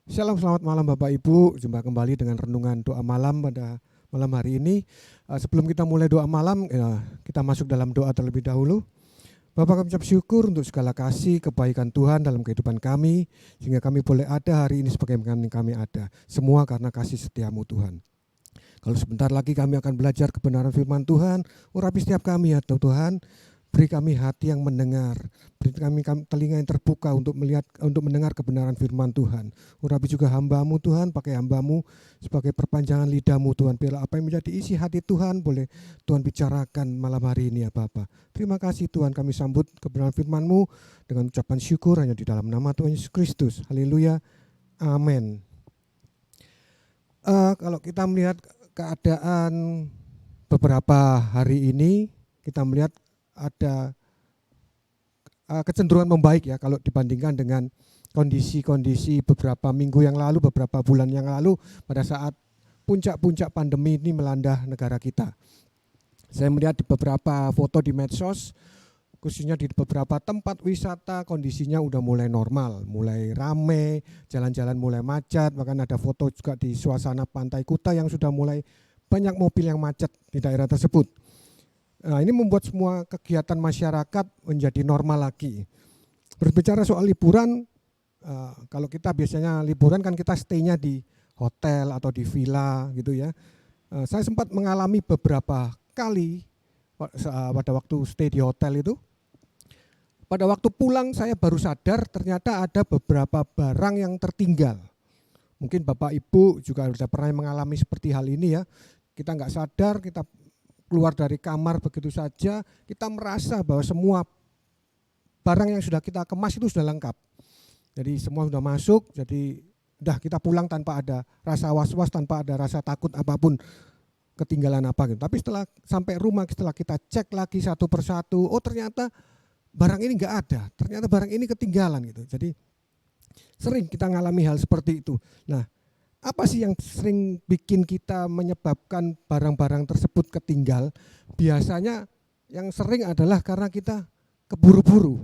Shalom, selamat malam Bapak Ibu. Jumpa kembali dengan renungan doa malam pada malam hari ini. Sebelum kita mulai doa malam, kita masuk dalam doa terlebih dahulu. Bapak, kami ucap syukur untuk segala kasih, kebaikan Tuhan dalam kehidupan kami, sehingga kami boleh ada hari ini sebagaimana kami ada. Semua karena kasih setiamu Tuhan. Kalau sebentar lagi kami akan belajar kebenaran firman Tuhan, urapi setiap kami ya Tuhan. Beri kami hati yang mendengar, beri kami telinga yang terbuka untuk melihat, untuk mendengar kebenaran firman Tuhan. Urapi juga hamba-Mu Tuhan, pakai hamba-Mu sebagai perpanjangan lidah-Mu Tuhan. Biarlah apa yang menjadi isi hati Tuhan boleh Tuhan bicarakan malam hari ini ya Bapa. Terima kasih Tuhan, kami sambut kebenaran firman-Mu dengan ucapan syukur hanya di dalam nama Tuhan Yesus Kristus. Haleluya, amin. Kalau kita melihat keadaan beberapa hari ini, kita melihat ada kecenderungan membaik ya kalau dibandingkan dengan kondisi-kondisi beberapa minggu yang lalu, beberapa bulan yang lalu pada saat puncak-puncak pandemi ini melanda negara kita. Saya melihat di beberapa foto di medsos, khususnya di beberapa tempat wisata kondisinya udah mulai normal, mulai rame, jalan-jalan mulai macet, bahkan ada foto juga di suasana Pantai Kuta yang sudah mulai banyak mobil yang macet di daerah tersebut. Nah, ini membuat semua kegiatan masyarakat menjadi normal lagi. Berbicara soal liburan, kalau kita biasanya liburan kan kita stay-nya di hotel atau di villa gitu ya. Saya sempat mengalami beberapa kali pada waktu stay di hotel itu. Pada waktu pulang saya baru sadar ternyata ada beberapa barang yang tertinggal. Mungkin Bapak Ibu juga sudah pernah mengalami seperti hal ini ya. Kita nggak sadar, kita keluar dari kamar begitu saja, kita merasa bahwa semua barang yang sudah kita kemas itu sudah lengkap. Jadi semua sudah masuk, jadi udah kita pulang tanpa ada rasa was-was, tanpa ada rasa takut apapun ketinggalan apa gitu. Tapi setelah sampai rumah, setelah kita cek lagi satu persatu, oh ternyata barang ini enggak ada, ternyata barang ini ketinggalan gitu. Jadi sering kita ngalami hal seperti itu. Nah, apa sih yang sering bikin kita menyebabkan barang-barang tersebut ketinggal? Biasanya yang sering adalah karena kita keburu-buru.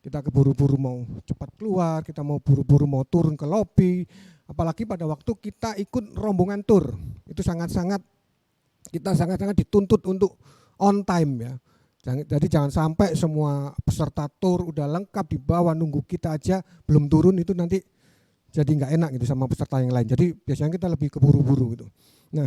Kita keburu-buru mau cepat keluar, kita mau buru-buru mau turun ke lobi. Apalagi pada waktu kita ikut rombongan tur. Itu kita sangat-sangat dituntut untuk on time ya. Jadi jangan sampai semua peserta tur udah lengkap di bawah nunggu kita aja belum turun, itu nanti jadi nggak enak gitu sama peserta yang lain. Jadi biasanya kita lebih keburu-buru gitu. Nah,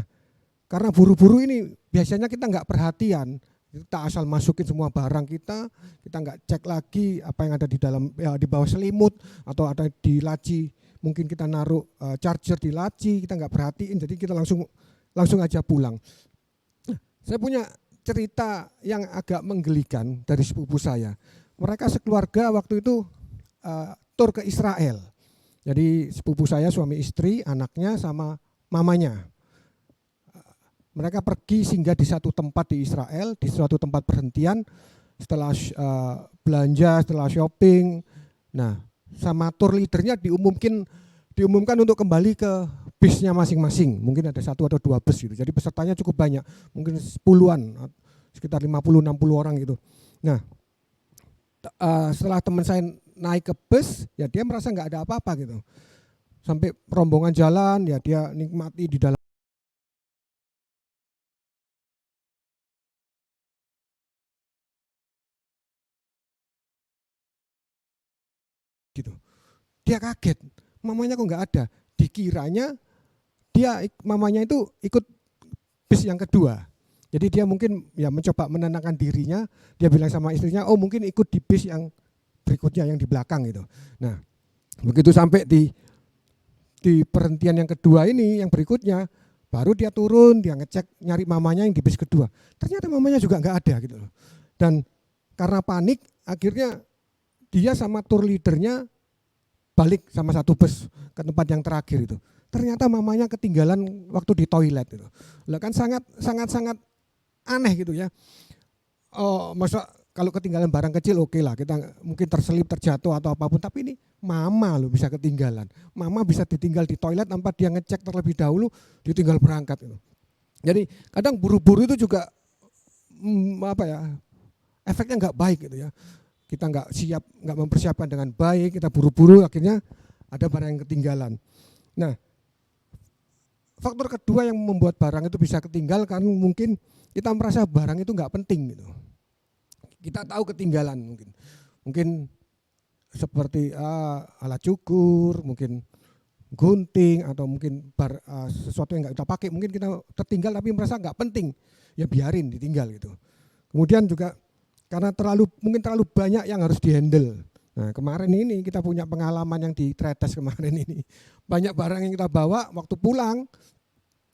karena buru-buru ini biasanya kita nggak perhatian, kita asal masukin semua barang kita nggak cek lagi apa yang ada di dalam ya, di bawah selimut atau ada di laci. Mungkin kita naruh charger di laci, kita nggak perhatiin, jadi kita langsung aja pulang. Nah, saya punya cerita yang agak menggelikan dari sepupu saya. Mereka sekeluarga waktu itu tur ke Israel. Jadi sepupu saya, suami istri, anaknya sama mamanya. Mereka pergi singgah di satu tempat di Israel, di suatu tempat perhentian, setelah belanja, setelah shopping. Nah, sama tour leadernya diumumkan untuk kembali ke bisnya masing-masing. Mungkin ada 1 atau 2 bus gitu. Jadi pesertanya cukup banyak, mungkin 10-an, sekitar 50-60 orang gitu. Nah, setelah teman saya naik ke bus, ya dia merasa nggak ada apa-apa gitu. Sampai rombongan jalan, ya dia nikmati di dalam gitu. Dia kaget, mamanya kok nggak ada. Dikiranya mamanya itu ikut bis yang kedua. Jadi dia mungkin ya mencoba menenangkan dirinya, dia bilang sama istrinya, oh mungkin ikut di bis yang berikutnya yang di belakang gitu. Nah, begitu sampai di perhentian yang kedua ini, yang berikutnya, baru dia turun, dia ngecek nyari mamanya yang di bis kedua. Ternyata mamanya juga nggak ada gitu loh. Dan karena panik, akhirnya dia sama tour leadernya balik sama satu bus ke tempat yang terakhir itu. Ternyata mamanya ketinggalan waktu di toilet itu. Lah kan sangat aneh gitu ya. Oh, masa kalau ketinggalan barang kecil oke lah, kita mungkin terselip, terjatuh atau apapun, tapi ini mama loh bisa ketinggalan. Mama bisa ditinggal di toilet tanpa dia ngecek terlebih dahulu, ditinggal berangkat itu. Jadi kadang buru-buru itu juga efeknya nggak baik gitu ya. Kita nggak mempersiapkan dengan baik, kita buru-buru, akhirnya ada barang yang ketinggalan. Nah, faktor kedua yang membuat barang itu bisa ketinggal karena mungkin kita merasa barang itu nggak penting gitu. Kita tahu ketinggalan mungkin seperti alat cukur, mungkin gunting atau mungkin sesuatu yang nggak kita pakai, mungkin kita tertinggal tapi merasa nggak penting, ya biarin ditinggal gitu. Kemudian juga karena mungkin terlalu banyak yang harus dihandle. Nah, kemarin ini kita punya pengalaman yang di Tretes kemarin ini. Banyak barang yang kita bawa, waktu pulang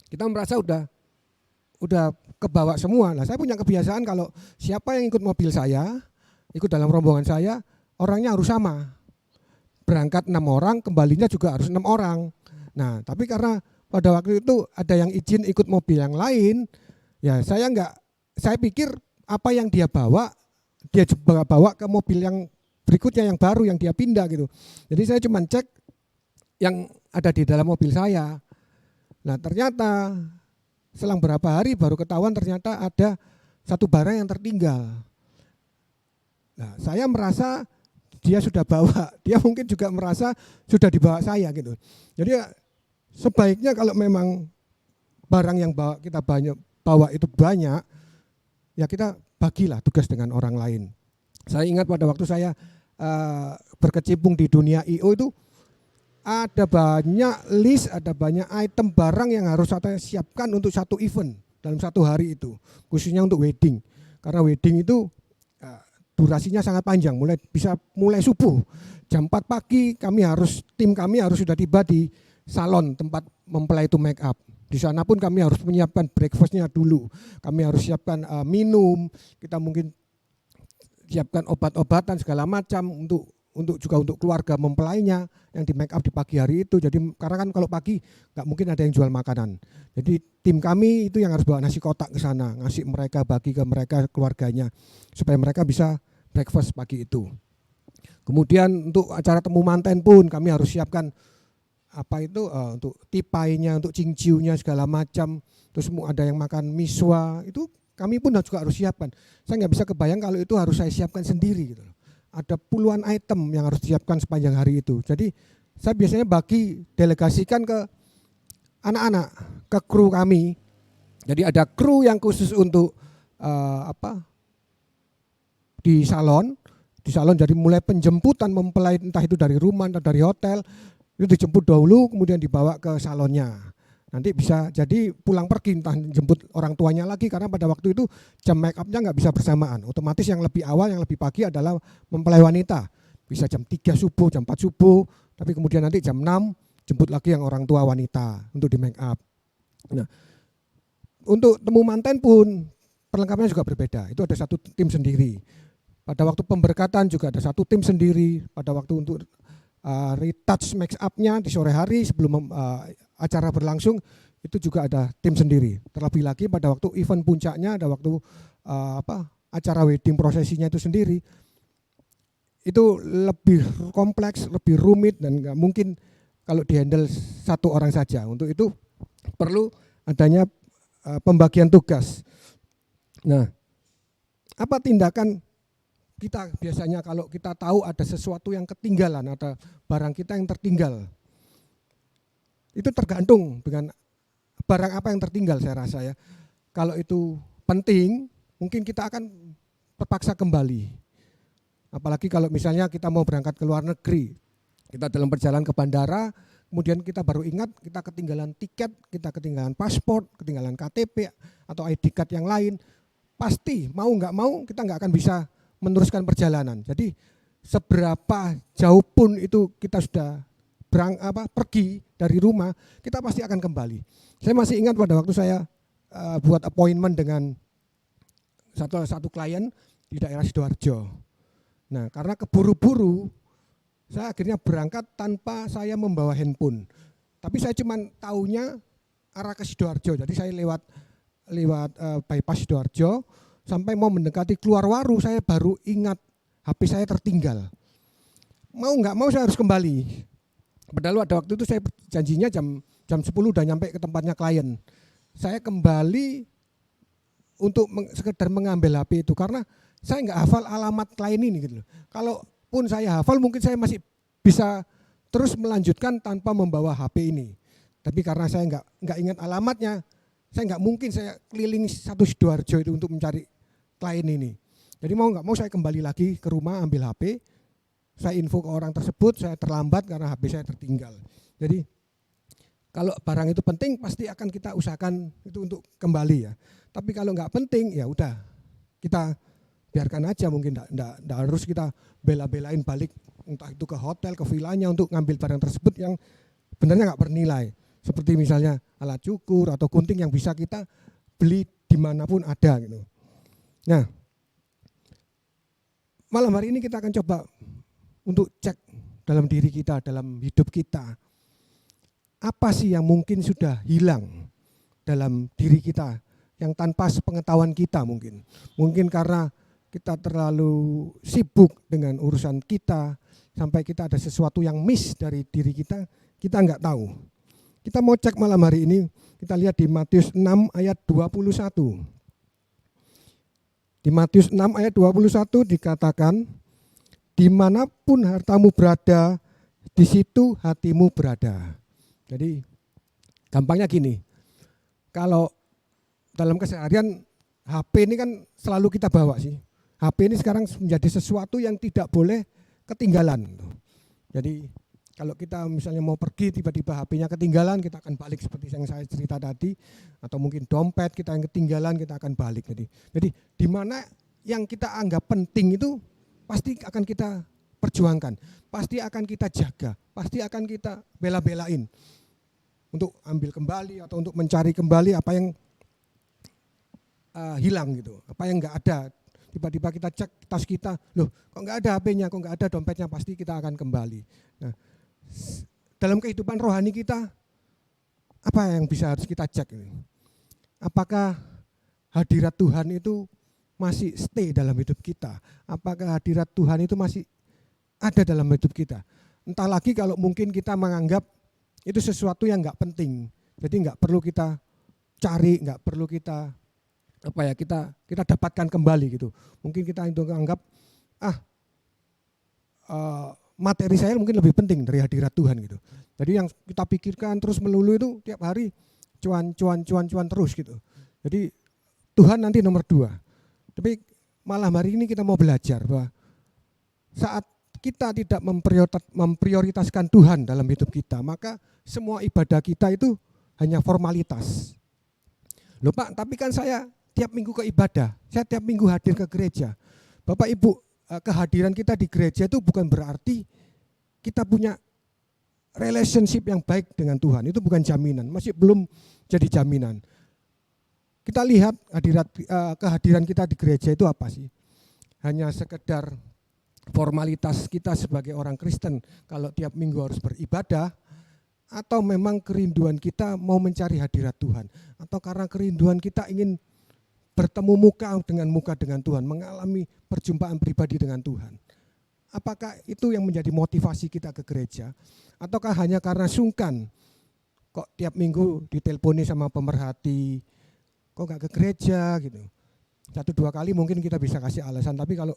kita merasa udah kebawa semua. Nah, saya punya kebiasaan kalau siapa yang ikut mobil saya, ikut dalam rombongan saya, orangnya harus sama. Berangkat 6 orang, kembalinya juga harus 6 orang. Nah, tapi karena pada waktu itu ada yang izin ikut mobil yang lain, ya saya pikir apa yang dia bawa, dia juga bawa ke mobil yang berikutnya yang baru yang dia pindah gitu. Jadi saya cuma cek yang ada di dalam mobil saya. Nah, ternyata selang berapa hari baru ketahuan ternyata ada satu barang yang tertinggal. Nah, saya merasa dia sudah bawa, dia mungkin juga merasa sudah dibawa saya gitu. Jadi sebaiknya kalau memang barang yang kita bawa itu banyak, ya kita bagilah tugas dengan orang lain. Saya ingat pada waktu saya berkecimpung di dunia I.O. itu ada banyak list, ada banyak item barang yang harus saya siapkan untuk satu event dalam satu hari itu, khususnya untuk wedding. Karena wedding itu durasinya sangat panjang, mulai subuh jam 4 pagi tim kami harus sudah tiba di salon tempat mempelai itu make up. Di sana pun kami harus menyiapkan breakfastnya dulu, kami harus siapkan minum, kita mungkin siapkan obat-obatan segala macam untuk keluarga mempelainya yang di make up di pagi hari itu. Jadi karena kan kalau pagi nggak mungkin ada yang jual makanan. Jadi tim kami itu yang harus bawa nasi kotak ke sana, ngasih mereka, bagi ke mereka keluarganya supaya mereka bisa breakfast pagi itu. Kemudian untuk acara temu manten pun kami harus siapkan untuk tipainya, untuk cincaunya segala macam. Terus ada yang makan miswa, itu kami pun juga harus siapkan. Saya nggak bisa kebayang kalau itu harus saya siapkan sendiri gitu. Ada puluhan item yang harus disiapkan sepanjang hari itu. Jadi saya biasanya delegasikan ke anak-anak, ke kru kami. Jadi ada kru yang khusus untuk di salon jadi mulai penjemputan mempelai entah itu dari rumah atau dari hotel, itu dijemput dahulu kemudian dibawa ke salonnya. Nanti bisa jadi pulang pergi entah jemput orang tuanya lagi karena pada waktu itu jam make up-nya nggak bisa bersamaan. Otomatis yang lebih awal, yang lebih pagi adalah mempelai wanita. Bisa jam 3 subuh, jam 4 subuh, tapi kemudian nanti jam 6 jemput lagi yang orang tua wanita untuk di make up. Nah, untuk temu manten pun perlengkapannya juga berbeda. Itu ada satu tim sendiri. Pada waktu pemberkatan juga ada satu tim sendiri. Pada waktu untuk retouch make up-nya di sore hari sebelum acara berlangsung itu juga ada tim sendiri. Terlebih lagi pada waktu event puncaknya, ada waktu acara wedding prosesinya itu sendiri. Itu lebih kompleks, lebih rumit dan nggak mungkin kalau dihandle satu orang saja. Untuk itu perlu adanya pembagian tugas. Nah, apa tindakan kita biasanya kalau kita tahu ada sesuatu yang ketinggalan, ada barang kita yang tertinggal? Itu tergantung dengan barang apa yang tertinggal saya rasa ya. Kalau itu penting, mungkin kita akan terpaksa kembali. Apalagi kalau misalnya kita mau berangkat ke luar negeri, kita dalam perjalanan ke bandara, kemudian kita baru ingat kita ketinggalan tiket, kita ketinggalan paspor, ketinggalan KTP atau ID card yang lain, pasti mau nggak mau kita nggak akan bisa meneruskan perjalanan. Jadi seberapa jauh pun itu kita sudah pergi dari rumah, kita pasti akan kembali. Saya masih ingat pada waktu saya buat appointment dengan satu klien di daerah Sidoarjo. Nah, karena keburu-buru, saya akhirnya berangkat tanpa saya membawa handphone. Tapi saya cuma taunya arah ke Sidoarjo. Jadi saya lewat bypass Sidoarjo, sampai mau mendekati keluar Waru, saya baru ingat HP saya tertinggal. Mau nggak mau saya harus kembali. Padahal pada waktu itu saya janjinya jam 10 udah nyampe ke tempatnya klien. Saya kembali untuk sekedar mengambil HP itu karena saya nggak hafal alamat klien ini gitu loh. Kalaupun saya hafal mungkin saya masih bisa terus melanjutkan tanpa membawa HP ini. Tapi karena saya nggak ingat alamatnya, saya nggak mungkin saya keliling satu Sidoarjo itu untuk mencari klien ini. Jadi mau nggak mau saya kembali lagi ke rumah, ambil HP, saya info ke orang tersebut, saya terlambat karena HP saya tertinggal. Jadi kalau barang itu penting pasti akan kita usahakan itu untuk kembali ya. Tapi kalau nggak penting ya udah kita biarkan aja, mungkin enggak harus kita bela-belain balik entah itu ke hotel, ke villanya untuk ngambil barang tersebut yang benarnya nggak bernilai. Seperti misalnya alat cukur atau gunting yang bisa kita beli dimanapun ada gitu. Nah, malam hari ini kita akan coba untuk cek dalam diri kita, dalam hidup kita. Apa sih yang mungkin sudah hilang dalam diri kita yang tanpa sepengetahuan kita mungkin. Mungkin karena kita terlalu sibuk dengan urusan kita, sampai kita ada sesuatu yang miss dari diri kita nggak tahu. Kita mau cek malam hari ini, kita lihat di Matius 6 ayat 21. Di Matius 6 ayat 21 dikatakan, dimanapun hartamu berada, di situ hatimu berada. Jadi gampangnya gini, kalau dalam keseharian HP ini kan selalu kita bawa sih. HP ini sekarang menjadi sesuatu yang tidak boleh ketinggalan. Jadi kalau kita misalnya mau pergi tiba-tiba HP-nya ketinggalan, kita akan balik seperti yang saya cerita tadi, atau mungkin dompet kita yang ketinggalan, kita akan balik. Jadi di mana yang kita anggap penting itu pasti akan kita perjuangkan, pasti akan kita jaga, pasti akan kita bela-belain untuk ambil kembali atau untuk mencari kembali apa yang hilang gitu, apa yang enggak ada. Tiba-tiba kita cek tas kita, loh kok enggak ada HP-nya, kok enggak ada dompetnya, pasti kita akan kembali. Nah, dalam kehidupan rohani kita, apa yang bisa harus kita cek ini? Apakah hadirat Tuhan itu masih stay dalam hidup kita? Apakah hadirat Tuhan itu masih ada dalam hidup kita? Entah lagi kalau mungkin kita menganggap itu sesuatu yang enggak penting. Jadi enggak perlu kita cari, enggak perlu kita kita dapatkan kembali gitu. Mungkin kita itu anggap materi saya mungkin lebih penting dari hadirat Tuhan gitu. Jadi yang kita pikirkan terus melulu itu tiap hari cuan terus gitu. Jadi Tuhan nanti nomor 2. Tapi malam hari ini kita mau belajar bahwa saat kita tidak memprioritaskan Tuhan dalam hidup kita, maka semua ibadah kita itu hanya formalitas. Loh Pak, tapi kan saya tiap minggu ke ibadah, saya tiap minggu hadir ke gereja. Bapak Ibu, kehadiran kita di gereja itu bukan berarti kita punya relationship yang baik dengan Tuhan. Itu bukan jaminan, masih belum jadi jaminan. Kita lihat kehadiran kita di gereja itu apa sih? Hanya sekedar formalitas kita sebagai orang Kristen kalau tiap minggu harus beribadah, atau memang kerinduan kita mau mencari hadirat Tuhan, atau karena kerinduan kita ingin bertemu muka dengan Tuhan, mengalami perjumpaan pribadi dengan Tuhan. Apakah itu yang menjadi motivasi kita ke gereja? Ataukah hanya karena sungkan? Kok tiap minggu diteleponi sama pemerhati, kok gak ke gereja gitu. 1-2 kali mungkin kita bisa kasih alasan, tapi kalau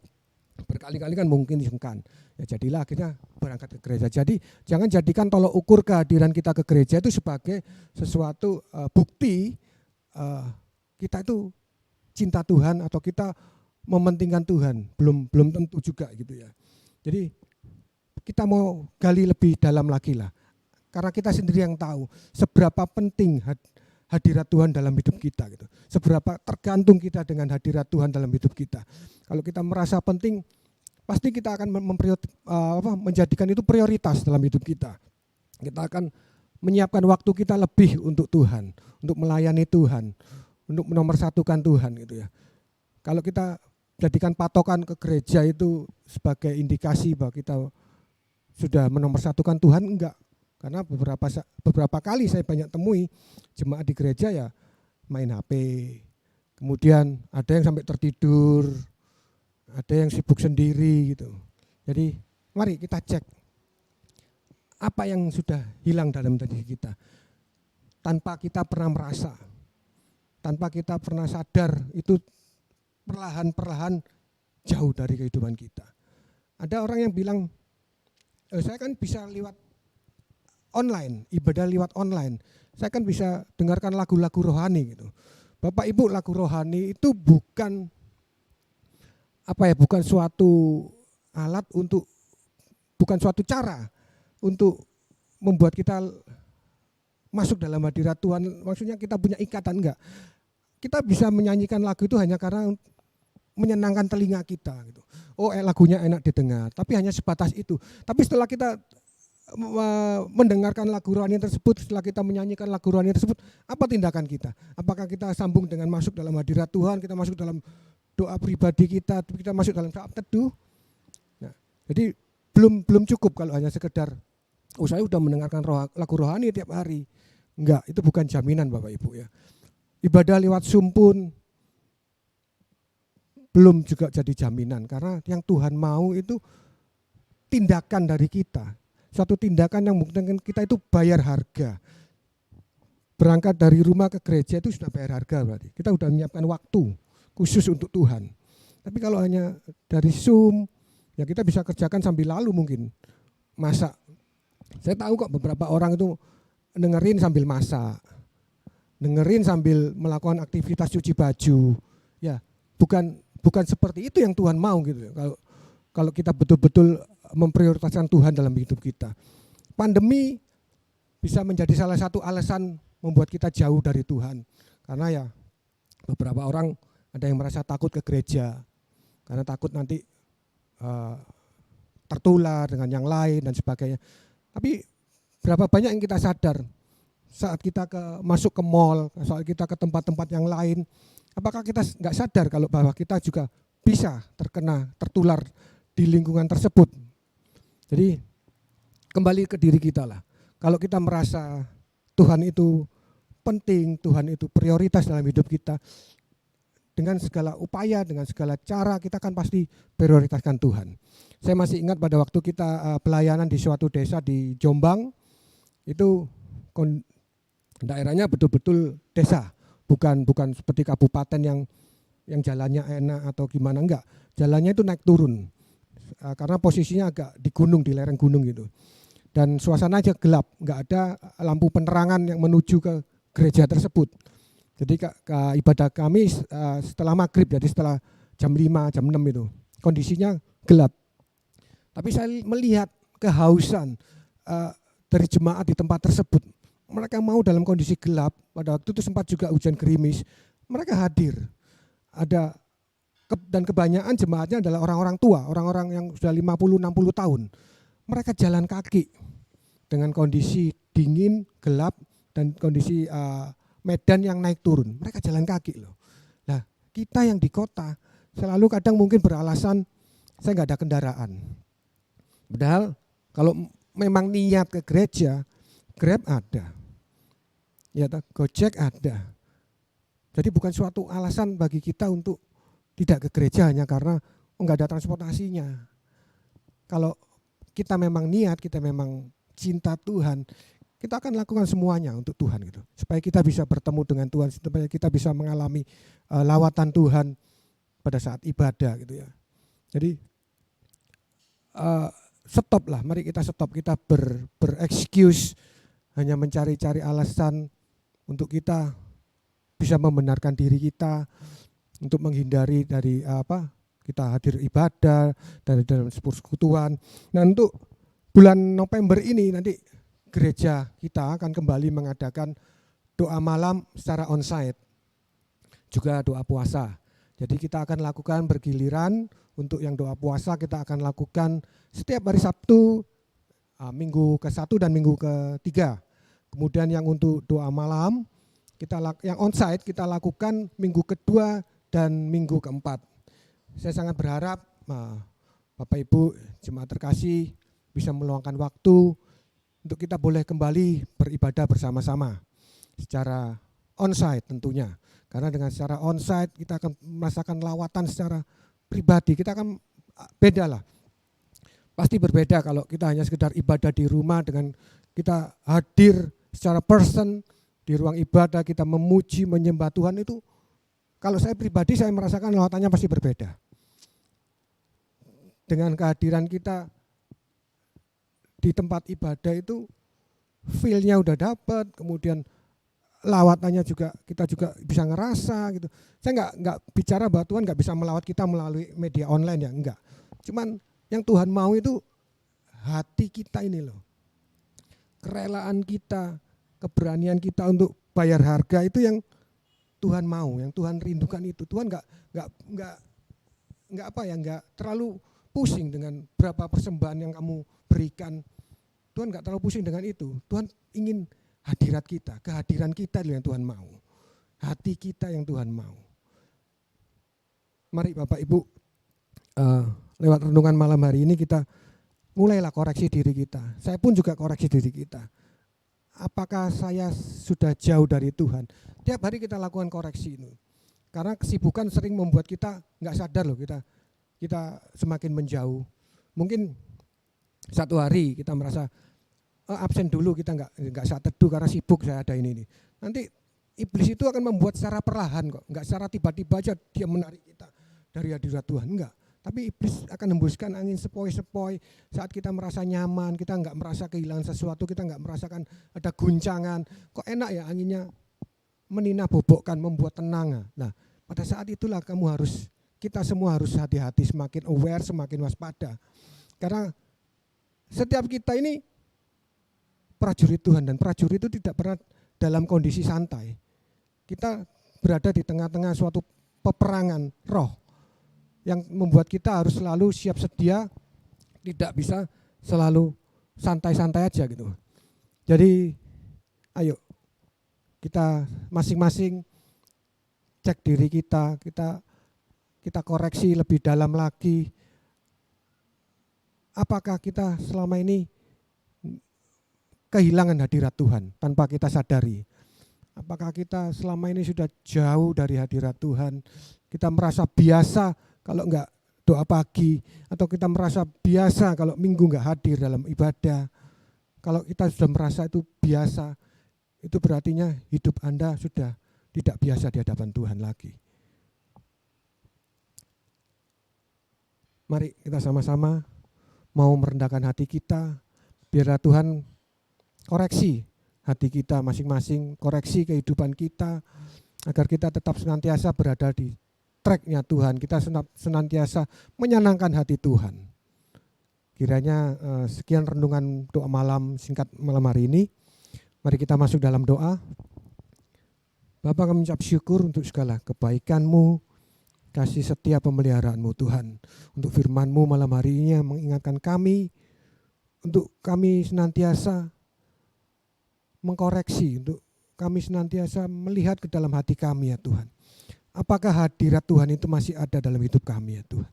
berkali-kali kan mungkin sungkan. Ya jadilah akhirnya berangkat ke gereja. Jadi jangan jadikan tolok ukur kehadiran kita ke gereja itu sebagai sesuatu bukti kita itu cinta Tuhan atau kita mementingkan Tuhan, belum tentu juga gitu ya. Jadi kita mau gali lebih dalam lagi lah, karena kita sendiri yang tahu seberapa penting hadirat Tuhan dalam hidup kita gitu. Seberapa tergantung kita dengan hadirat Tuhan dalam hidup kita. Kalau kita merasa penting, pasti kita akan menjadikan itu prioritas dalam hidup kita. Kita akan menyiapkan waktu kita lebih untuk Tuhan, untuk melayani Tuhan, untuk menomorsatukan Tuhan gitu ya. Kalau kita jadikan patokan ke gereja itu sebagai indikasi bahwa kita sudah menomorsatukan Tuhan, enggak. Karena beberapa kali saya banyak temui jemaat di gereja ya main HP. Kemudian ada yang sampai tertidur, ada yang sibuk sendiri gitu. Jadi mari kita cek apa yang sudah hilang dalam diri kita tanpa kita pernah merasa. Tanpa kita pernah sadar, itu perlahan-perlahan jauh dari kehidupan kita. Ada orang yang bilang, saya kan bisa lewat online, ibadah lewat online. Saya kan bisa dengarkan lagu-lagu rohani gitu. Bapak Ibu, lagu rohani itu bukan bukan suatu alat untuk, bukan suatu cara untuk membuat kita masuk dalam hadirat Tuhan. Maksudnya kita punya ikatan, enggak. Kita bisa menyanyikan lagu itu hanya karena menyenangkan telinga kita gitu. Oh, lagunya enak didengar, tapi hanya sebatas itu. Tapi setelah kita mendengarkan lagu rohani tersebut, setelah kita menyanyikan lagu rohani tersebut, apa tindakan kita? Apakah kita sambung dengan masuk dalam hadirat Tuhan, kita masuk dalam doa pribadi kita masuk dalam saat teduh? Nah, jadi belum cukup kalau hanya sekedar saya sudah mendengarkan lagu rohani tiap hari. Enggak, itu bukan jaminan Bapak Ibu ya. Ibadah lewat Zoom pun belum juga jadi jaminan, karena yang Tuhan mau itu tindakan dari kita. Suatu tindakan yang mungkin kita itu bayar harga. Berangkat dari rumah ke gereja itu sudah bayar harga berarti. Kita sudah menyiapkan waktu khusus untuk Tuhan. Tapi kalau hanya dari Zoom, ya kita bisa kerjakan sambil lalu mungkin masak. Saya tahu kok beberapa orang itu dengerin sambil masak, dengerin sambil melakukan aktivitas cuci baju. Ya, bukan seperti itu yang Tuhan mau gitu. Kalau kita betul-betul memprioritaskan Tuhan dalam hidup kita. Pandemi bisa menjadi salah satu alasan membuat kita jauh dari Tuhan. Karena ya beberapa orang ada yang merasa takut ke gereja, karena takut nanti tertular dengan yang lain dan sebagainya. Tapi berapa banyak yang kita sadar saat kita masuk ke mall, saat kita ke tempat-tempat yang lain, apakah kita nggak sadar kalau bahwa kita juga bisa tertular di lingkungan tersebut. Jadi kembali ke diri kita lah. Kalau kita merasa Tuhan itu penting, Tuhan itu prioritas dalam hidup kita, dengan segala upaya, dengan segala cara kita kan pasti prioritaskan Tuhan. Saya masih ingat pada waktu kita pelayanan di suatu desa di Jombang, itu daerahnya betul-betul desa, bukan seperti kabupaten yang jalannya enak atau gimana, enggak. Jalannya itu naik turun. Karena posisinya agak di gunung, di lereng gunung gitu. Dan suasana aja gelap, enggak ada lampu penerangan yang menuju ke gereja tersebut. Jadi ibadah kami setelah maghrib, jadi setelah jam 5, jam 6 itu, kondisinya gelap. Tapi saya melihat kehausan dari jemaat di tempat tersebut. Mereka mau dalam kondisi gelap, pada waktu itu sempat juga hujan gerimis, mereka hadir. Dan kebanyakan jemaatnya adalah orang-orang tua, orang-orang yang sudah 50-60 tahun. Mereka jalan kaki dengan kondisi dingin, gelap, dan kondisi medan yang naik turun. Mereka jalan kaki loh. Nah, kita yang di kota selalu kadang mungkin beralasan saya nggak ada kendaraan. Padahal kalau memang niat ke gereja, Grab ada, ya, Gojek ada. Jadi bukan suatu alasan bagi kita untuk tidak ke gereja hanya karena enggak ada transportasinya. Kalau kita memang niat, kita memang cinta Tuhan, kita akan lakukan semuanya untuk Tuhan gitu. Supaya kita bisa bertemu dengan Tuhan, supaya kita bisa mengalami lawatan Tuhan pada saat ibadah gitu ya. Jadi stop lah, mari kita stop, kita berexcuse, hanya mencari-cari alasan untuk kita bisa membenarkan diri kita, untuk menghindari dari kita hadir ibadah dari dalam persekutuan. Nah, untuk bulan November ini nanti gereja kita akan kembali mengadakan doa malam secara onsite, juga doa puasa. Jadi kita akan lakukan bergiliran. Untuk yang doa puasa kita akan lakukan setiap hari Sabtu, minggu ke-1 dan minggu ke-3. Kemudian yang untuk doa malam yang onsite kita lakukan minggu ke-2 dan minggu ke-4. Saya sangat berharap Bapak Ibu jemaat terkasih bisa meluangkan waktu untuk kita boleh kembali beribadah bersama-sama secara onsite tentunya. Karena dengan secara onsite kita akan merasakan lawatan secara pribadi, kita akan beda lah. Pasti berbeda kalau kita hanya sekedar ibadah di rumah dengan kita hadir secara person di ruang ibadah, kita memuji, menyembah Tuhan itu. Kalau saya pribadi saya merasakan lawatannya pasti berbeda. Dengan kehadiran kita di tempat ibadah itu feel-nya udah dapat, kemudian lawatannya juga kita juga bisa ngerasa gitu. Saya nggak bicara bahwa Tuhan nggak bisa melawat kita melalui media online ya, enggak. Cuman yang Tuhan mau itu hati kita ini loh. Kerelaan kita, keberanian kita untuk bayar harga itu yang Tuhan mau, yang Tuhan rindukan itu. Tuhan nggak terlalu pusing dengan berapa persembahan yang kamu berikan. Tuhan nggak terlalu pusing dengan itu. Tuhan ingin hadirat kita, kehadiran kita yang Tuhan mau. Hati kita yang Tuhan mau. Mari Bapak Ibu, lewat renungan malam hari ini kita mulailah koreksi diri kita. Saya pun juga koreksi diri kita. Apakah saya sudah jauh dari Tuhan? Tiap hari kita lakukan koreksi ini. Karena kesibukan sering membuat kita nggak sadar loh, kita semakin menjauh. Mungkin satu hari kita merasa absen dulu, kita nggak saat teduh karena sibuk saya ada ini. Nanti iblis itu akan membuat secara perlahan kok, nggak secara tiba-tiba aja dia menarik kita dari hadirat Tuhan, enggak. Tapi iblis akan hembuskan angin sepoi-sepoi saat kita merasa nyaman, kita nggak merasa kehilangan sesuatu, kita nggak merasakan ada guncangan. Kok enak ya anginnya menina bobokkan, membuat tenang. Nah, pada saat itulah kita semua harus hati-hati, semakin aware, semakin waspada. Karena setiap kita ini prajurit Tuhan, dan prajurit itu tidak pernah dalam kondisi santai. Kita berada di tengah-tengah suatu peperangan roh yang membuat kita harus selalu siap sedia, tidak bisa selalu santai-santai aja gitu. Jadi ayo kita masing-masing cek diri kita koreksi lebih dalam lagi. Apakah kita selama ini kehilangan hadirat Tuhan tanpa kita sadari? Apakah kita selama ini sudah jauh dari hadirat Tuhan? Kita merasa biasa kalau enggak doa pagi, atau kita merasa biasa kalau minggu enggak hadir dalam ibadah. Kalau kita sudah merasa itu biasa, itu berartinya hidup Anda sudah tidak biasa di hadapan Tuhan lagi. Mari kita sama-sama mau merendahkan hati kita, biarlah Tuhan koreksi hati kita masing-masing, koreksi kehidupan kita, agar kita tetap senantiasa berada di tracknya Tuhan, kita senantiasa menyenangkan hati Tuhan. Kiranya sekian renungan doa malam singkat malam hari ini. Mari kita masuk dalam doa. Bapa, kami ucap syukur untuk segala kebaikan-Mu, kasih setia pemeliharaan-Mu Tuhan. Untuk firman-Mu malam hari ini yang mengingatkan kami, untuk kami senantiasa mengkoreksi, untuk kami senantiasa melihat ke dalam hati kami ya Tuhan. Apakah hadirat Tuhan itu masih ada dalam hidup kami ya Tuhan?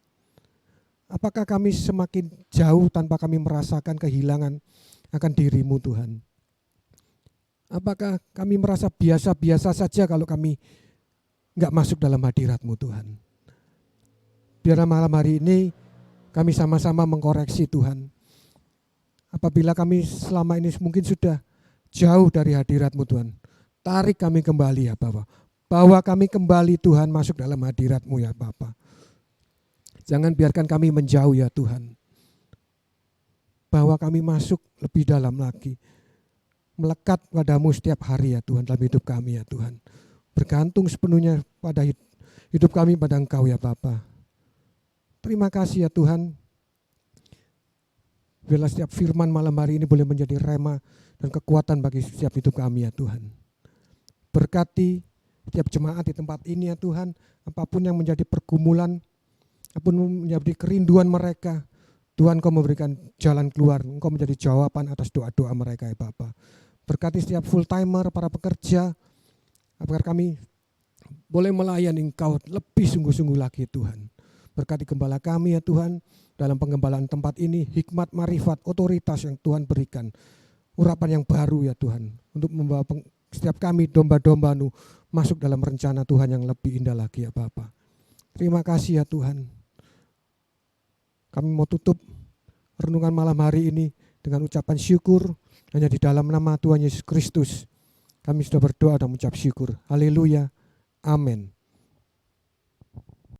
Apakah kami semakin jauh tanpa kami merasakan kehilangan akan diri-Mu Tuhan? Apakah kami merasa biasa-biasa saja kalau kami enggak masuk dalam hadirat-Mu Tuhan? Biarlah malam hari ini kami sama-sama mengkoreksi Tuhan. Apabila kami selama ini mungkin sudah jauh dari hadirat-Mu Tuhan, tarik kami kembali ya Bapa. Bahwa kami kembali Tuhan masuk dalam hadirat-Mu ya Bapa. Jangan biarkan kami menjauh ya Tuhan. Bahwa kami masuk lebih dalam lagi. Melekat padamu setiap hari ya Tuhan dalam hidup kami ya Tuhan. Bergantung sepenuhnya pada hidup kami pada Engkau ya Bapa. Terima kasih ya Tuhan. Biarlah setiap firman malam hari ini boleh menjadi rema dan kekuatan bagi setiap hidup kami ya Tuhan. Berkati setiap jemaat di tempat ini ya Tuhan, apapun yang menjadi pergumulan, apapun menjadi kerinduan mereka, Tuhan Kau memberikan jalan keluar, Engkau menjadi jawaban atas doa-doa mereka ya Bapa. Berkati setiap full timer, para pekerja, agar kami boleh melayani Engkau lebih sungguh-sungguh lagi Tuhan. Berkati gembala kami ya Tuhan, dalam penggembalaan tempat ini, hikmat, marifat, otoritas yang Tuhan berikan, urapan yang baru ya Tuhan, untuk membawa setiap kami domba-domba-Nu masuk dalam rencana Tuhan yang lebih indah lagi ya Bapa. Terima kasih ya Tuhan. Kami mau tutup renungan malam hari ini dengan ucapan syukur hanya di dalam nama Tuhan Yesus Kristus. Kami sudah berdoa dan mengucap syukur. Haleluya. Amin.